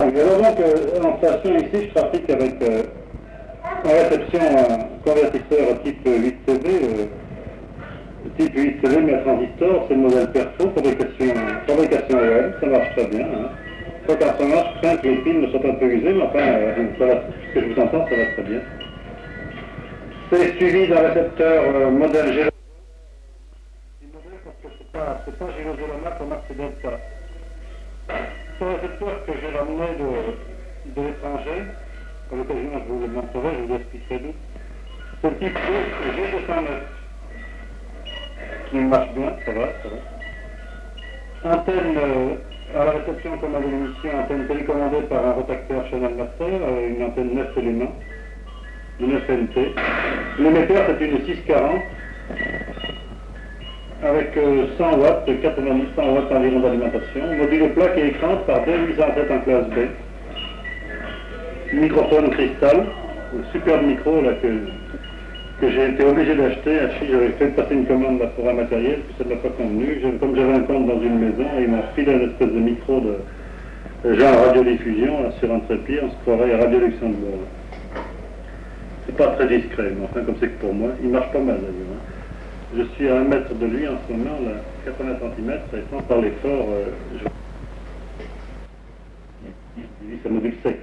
Alors donc, en station ici, je trafique avec en réception un convertisseur type 8CV, type 8CV mais à transistor, c'est le modèle Perfo, fabrication OEM, ça marche très bien. Hein. Quand ça marche, je crains que les piles ne soient un peu usées, mais enfin, ce que je vous entends, ça va très bien. C'est suivi d'un récepteur modèle Geloso. Modèle parce que c'est pas Geloso Lama comme c'est Delta. C'est un récepteur que j'ai ramené de l'étranger. À l'occasion, je vous le montrerai, je vous expliquerai d'où. C'est le type G209 qui marche bien, ça va. Antenne à la réception, comme à l'émission, antenne télécommandée par un rotateur Channel Master, une antenne 9 éléments, de 9 NT. L'émetteur, c'est une 640 avec 100 watts, 90-100 watts environ d'alimentation. Module plaque et écran par 2807 en classe B. Microphone cristal, un superbe micro là, que j'ai été obligé d'acheter. J'avais fait passer une commande là, pour un matériel, puis ça ne m'a pas convenu. Comme j'avais un compte dans une maison, ils m'ont filé une espèce de micro de genre radiodiffusion là, sur un trépied, on se croirait à Radio Luxembourg. C'est pas très discret, mais enfin comme c'est que pour moi, il marche pas mal d'ailleurs. Hein. Je suis à 1 mètre de lui en ce moment, là, 80 cm, et sans parler fort, ça module sec.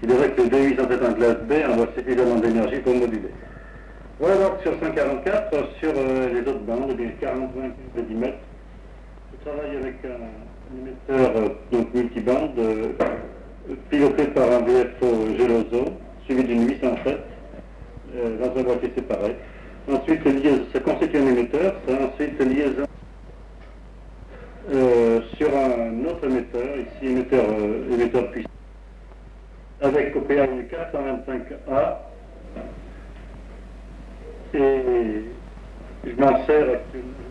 Il est vrai que le D807 en classe B envoie suffisamment d'énergie pour moduler. Voilà donc sur 144, sur les autres bandes, eh bien 40, 20, 10 mètres. Je travaille avec un émetteur donc multibande, piloté par un VFO Geloso, suivi d'une 807, dans un boîtier séparé. Ensuite, ça constitue un émetteur, ensuite liaison sur un autre émetteur, ici émetteur puissant, avec OPA 425A, et je m'en sers actuellement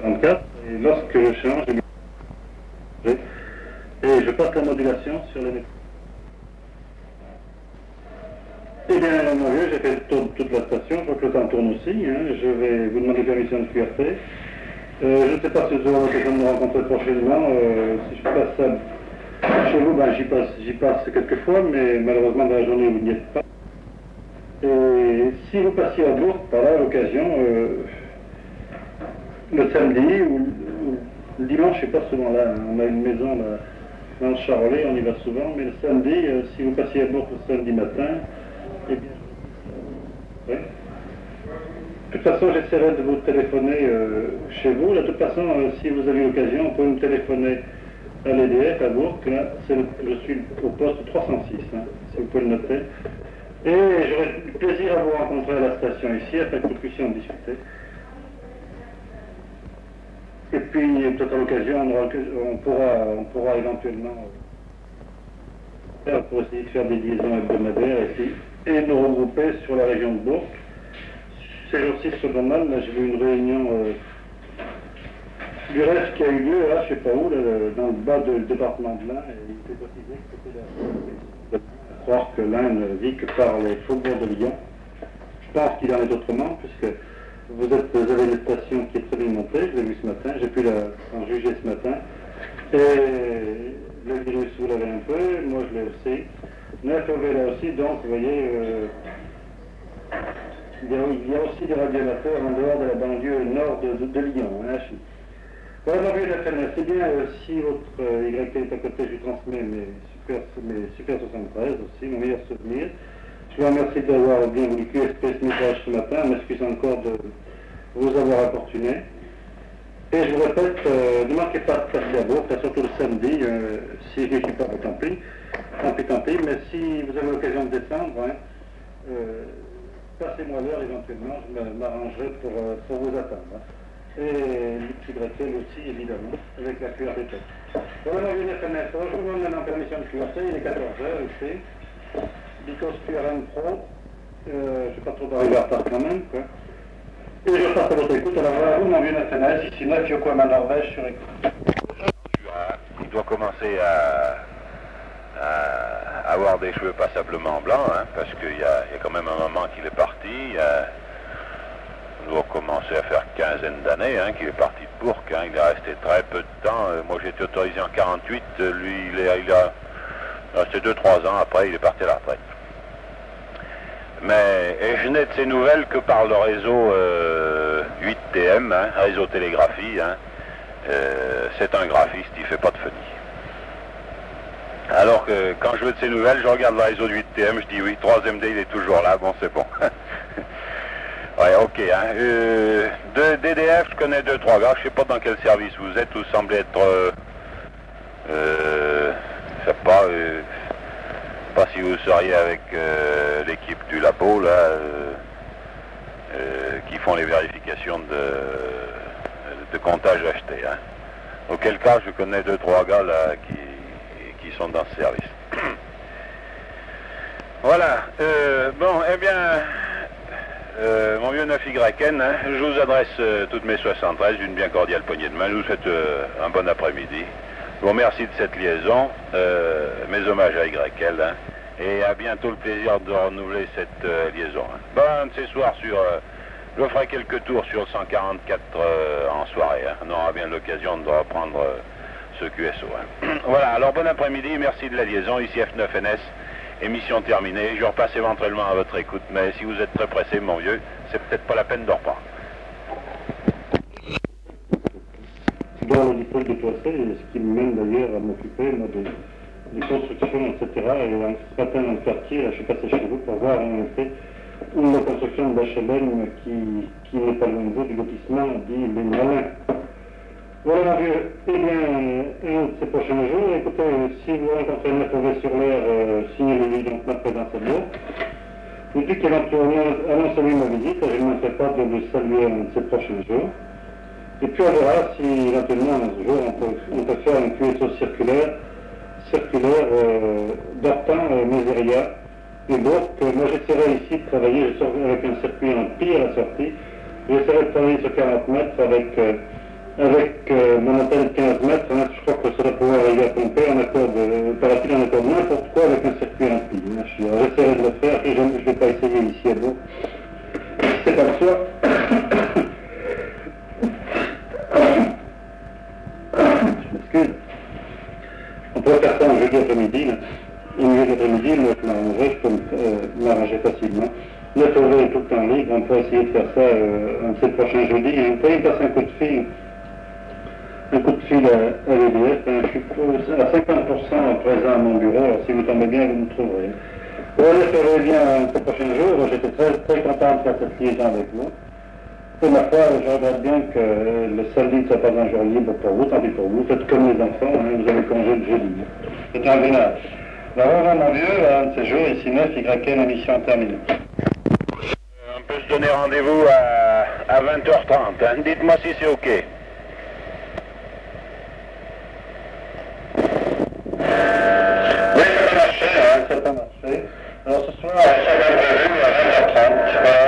44, et lorsque je change, et je passe la modulation sur l'émetteur. Eh bien, mon vieux, j'ai fait le tour de toute la station, je vois que le temps tourne aussi, hein. Je vais vous demander permission de QRT. Je ne sais pas si vous aurez l'occasion de nous rencontrer prochainement, si je passe ça chez vous, ben, j'y passe quelques fois, mais malheureusement dans la journée vous n'y êtes pas. Et si vous passiez à Bourg, par là, à l'occasion, le samedi ou le dimanche, je ne suis pas souvent là, hein. On a une maison là, dans le Charolais, on y va souvent, mais le samedi, si vous passiez à Bourg le samedi matin, eh bien, oui. De toute façon, j'essaierai de vous téléphoner chez vous. De toute façon, si vous avez l'occasion, on peut me téléphoner à l'EDF, à Bourg. Là, je suis au poste 306, hein, si vous pouvez le noter. Et j'aurai du plaisir à vous rencontrer à la station ici, afin que nous puissions en discuter. Et puis, peut-être à l'occasion, on pourra éventuellement pour essayer de faire des liaisons hebdomadaires ici, et nous regrouper sur la région de Bourg. Ces jours-ci, cependant, là, j'ai vu une réunion du reste qui a eu lieu, là, je ne sais pas où, là, dans le bas du département de l'Ain, et il était précisé que c'était à croire que l'Ain ne vit que par les faubourgs de Lyon. Je pense qu'il en est autrement, puisque vous avez une station qui est très bien montée, je l'ai vu ce matin, j'ai pu en juger ce matin, et le virus, vous l'avez un peu, moi je l'ai aussi. 9OV là aussi, donc vous voyez, il y a aussi des radioamateurs en dehors de la banlieue nord de Lyon. Hein. Voilà, mon vieux FNS, c'est bien, si votre YT est à côté, je lui transmets mes Super 73 aussi, mon meilleur souvenir. Je vous remercie d'avoir bien voulu exprimer ce message ce matin, m'excuse encore de vous avoir importuné. Et je vous répète, ne manquez pas de passer à Bourg, surtout le samedi, si je ne suis pas, tant pis, mais si vous avez l'occasion de descendre, hein, passez-moi l'heure éventuellement, je m'arrangerai pour vous attendre. Hein. Et l'YTL aussi, évidemment, avec la QRT. Voilà, mon vieux FNS, je vous demande maintenant permission de QRT, il est 14h ici. Because QRN Pro, je ne vais pas trop arriver en retard quand même, quoi. Et je passe à votre écoute. Alors voilà, vous, mon vieux FNS, ici 9 Yokohama Norvège sur écoute. Il doit commencer à avoir des cheveux passablement blancs, hein, parce qu'il y a quand même un moment qu'il est parti. Il doit commencer à faire quinzaine d'années, hein, qu'il est parti Bourg, hein, il est resté très peu de temps. Moi j'étais autorisé en 48, lui il a resté 2-3 ans, après il est parti à la retraite. Et je n'ai de ces nouvelles que par le réseau 8TM, hein, réseau télégraphie. Hein. C'est un graphiste, il ne fait pas de phonies. Alors que quand je veux de ces nouvelles, je regarde le réseau de 8TM, je dis oui, 3MD il est toujours là, bon c'est bon. Ouais, ok. Hein. De DDF, je connais 2-3 gars, je sais pas dans quel service vous êtes, vous semblez être... je sais pas si vous seriez avec l'équipe du labo, là, qui font les vérifications de comptage acheté. Hein. Auquel cas, je connais 2-3 gars, là, qui sont dans ce service. Voilà. Bon, eh bien... mon vieux 9YN, hein, je vous adresse toutes mes 73 d'une bien cordiale poignée de main. Je vous souhaite un bon après-midi. Je vous remercie de cette liaison, mes hommages à YL, hein, et à bientôt le plaisir de renouveler cette liaison. Hein. Bon, un de ces soirs je ferai quelques tours sur le 144 en soirée. Hein. On aura bien l'occasion de reprendre ce QSO. Hein. Voilà, alors bon après-midi, merci de la liaison, ici F9NS. Émission terminée, je repasse éventuellement à votre écoute, mais si vous êtes très pressé, mon vieux, c'est peut-être pas la peine de reprendre. Dans le dipôle de Toissé, ce qui me mène d'ailleurs à m'occuper des constructions, etc. Et ce matin dans le quartier, là, je suis passé chez vous pour voir en effet une construction d'HLM qui n'est pas loin de vous, du lotissement dit Les Malins. Voilà, mon vieux. Eh bien, un de ces prochains jours, écoutez, si vous rencontrez un FOV sur l'air, signalez-lui donc ma présence à vous. Et puis qu'éventuellement, annoncez-lui ma visite, je ne manquerai pas de le saluer un de ces prochains jours. Et puis on verra si éventuellement un jour on peut faire une QSO circulaire d'Ortan, Méséria et Bourg. Moi j'essaierai ici de travailler avec un circuit en pi à la sortie. J'essaierai de travailler sur 40 mètres avec mon antenne de 15 mètres, hein, je crois que ça va pouvoir arriver à pomper en accord paraît-il en accord n'importe quoi avec un circuit en pi. J'essaierai de le faire et je ne vais pas essayer ici à Bourg. C'est pas le choix. Je m'excuse. On pourrait faire ça en jeudi après-midi. Une jeudi après-midi, moi je peux m'arranger facilement. Le FOV est tout le temps libre, on peut essayer de faire ça un de ces prochains jeudis. Vous pouvez me passer un coup de fil à l'EDF. Je suis à 50% présent à mon bureau, alors si vous tombez bien, vous me trouverez. Bon, le FOV bien ces prochains jours, j'étais très, très content de faire cette liaison avec vous. Pour ma part, je regrette bien que le samedi ne soit pas un jour libre pour vous, tant pis pour vous. Faites comme les enfants, hein, vous avez congé le jeudi. C'est un vénage. Alors, au revoir mon vieux, un de ces jours, ici 9YN, émission terminée. On peut se donner rendez-vous à 20h30. Hein. Dites-moi si c'est OK. Oui, ça peut marcher, hein, ça peut marcher. Alors ce soir, ça va être prévu à 20h30. Voilà,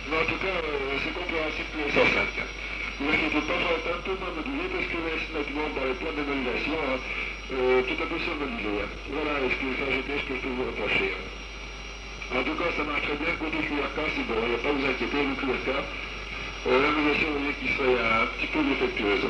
Mais en tout cas, c'est compréhensible pour les 105. Ne vous inquiétez pas, ça va être un peu mobilisé parce que maintenant, dans les plans de validation, tout un peu surmobilisé. Voilà ce que je peux vous reprocher. En tout cas, ça marche très bien. Côté QRK, c'est bon, il n'y a pas à vous inquiéter, le QRK. La validation, vous voyez qu'il serait un petit peu défectueuse.